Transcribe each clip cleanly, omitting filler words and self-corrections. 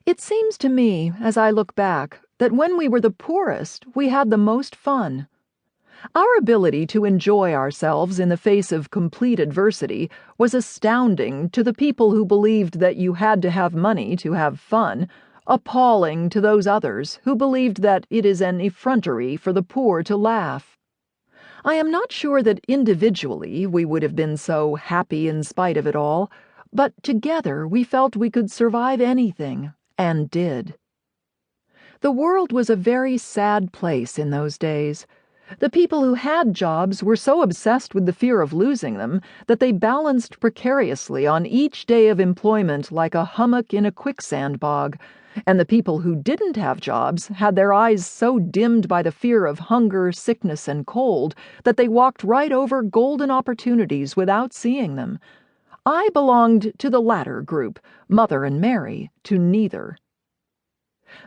It seems to me, as I look back, that when we were the poorest, we had the most fun. Our ability to enjoy ourselves in the face of complete adversity was astounding to the people who believed that you had to have money to have fun, appalling to those others who believed that it is an effrontery for the poor to laugh. I am not sure that individually we would have been so happy in spite of it all, but together we felt we could survive anything, and did. The world was a very sad place in those days. The people who had jobs were so obsessed with the fear of losing them that they balanced precariously on each day of employment like a hummock in a quicksand bog, and the people who didn't have jobs had their eyes so dimmed by the fear of hunger, sickness, and cold that they walked right over golden opportunities without seeing them. I belonged to the latter group, Mother and Mary to neither.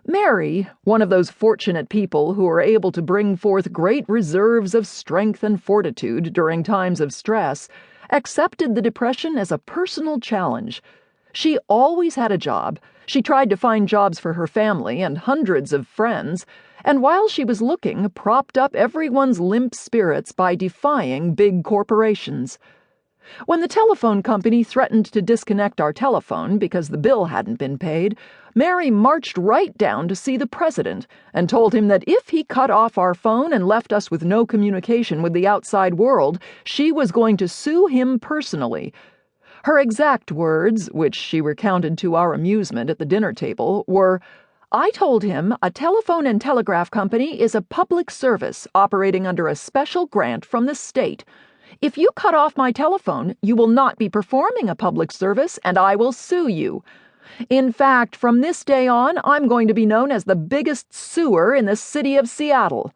Mary, one of those fortunate people who are able to bring forth great reserves of strength and fortitude during times of stress, accepted the depression as a personal challenge. She always had a job. She tried to find jobs for her family and hundreds of friends, and while she was looking, propped up everyone's limp spirits by defying big corporations. When the telephone company threatened to disconnect our telephone because the bill hadn't been paid, Mary marched right down to see the president and told him that if he cut off our phone and left us with no communication with the outside world, she was going to sue him personally. Her exact words, which she recounted to our amusement at the dinner table, were, "I told him a telephone and telegraph company is a public service operating under a special grant from the state. If you cut off my telephone, you will not be performing a public service, and I will sue you. In fact, from this day on, I'm going to be known as the biggest suer in the city of Seattle."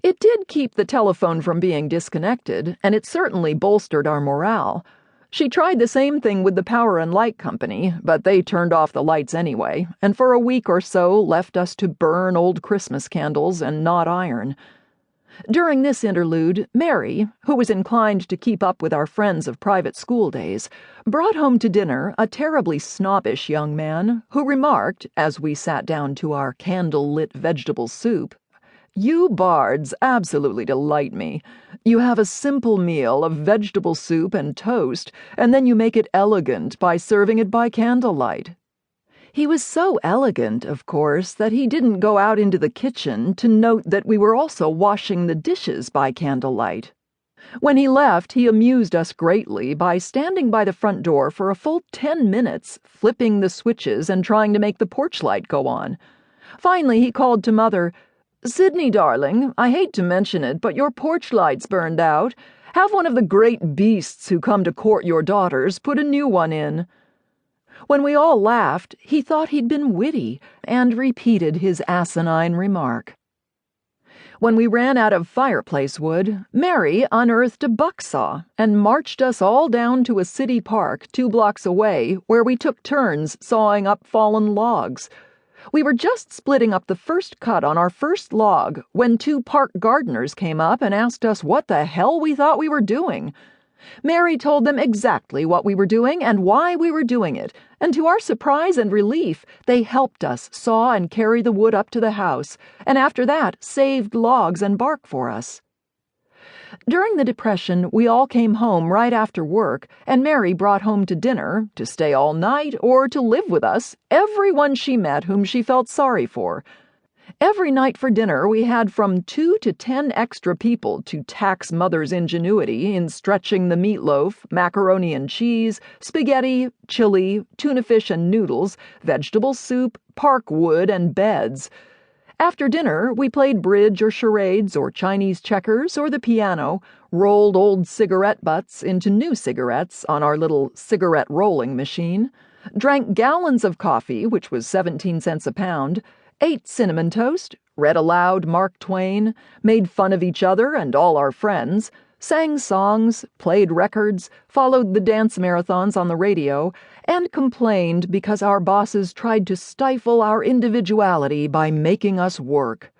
It did keep the telephone from being disconnected, and it certainly bolstered our morale. She tried the same thing with the Power and Light Company, but they turned off the lights anyway, and for a week or so left us to burn old Christmas candles and knot iron. During this interlude, Mary, who was inclined to keep up with our friends of private school days, brought home to dinner a terribly snobbish young man who remarked, as we sat down to our candle-lit vegetable soup, "You bards absolutely delight me. You have a simple meal of vegetable soup and toast, and then you make it elegant by serving it by candlelight." He was so elegant, of course, that he didn't go out into the kitchen to note that we were also washing the dishes by candlelight. When he left, he amused us greatly by standing by the front door for a full 10 minutes, flipping the switches and trying to make the porch light go on. Finally, he called to Mother, "Sydney, darling, I hate to mention it, but your porch light's burned out. Have one of the great beasts who come to court your daughters put a new one in." When we all laughed, he thought he'd been witty and repeated his asinine remark. When we ran out of fireplace wood, Mary unearthed a bucksaw and marched us all down to a city park 2 blocks away where we took turns sawing up fallen logs. We were just splitting up the first cut on our first log when 2 park gardeners came up and asked us what the hell we thought we were doing. Mary told them exactly what we were doing and why we were doing it, and to our surprise and relief, they helped us saw and carry the wood up to the house, and after that saved logs and bark for us. During the Depression, we all came home right after work, and Mary brought home to dinner, to stay all night, or to live with us, everyone she met whom she felt sorry for. Every night for dinner, we had from 2 to 10 extra people to tax Mother's ingenuity in stretching the meatloaf, macaroni and cheese, spaghetti, chili, tuna fish and noodles, vegetable soup, park wood, and beds. After dinner, we played bridge or charades or Chinese checkers or the piano, rolled old cigarette butts into new cigarettes on our little cigarette rolling machine, drank gallons of coffee, which was 17 cents a pound, ate cinnamon toast, read aloud Mark Twain, made fun of each other and all our friends, sang songs, played records, followed the dance marathons on the radio, and complained because our bosses tried to stifle our individuality by making us work.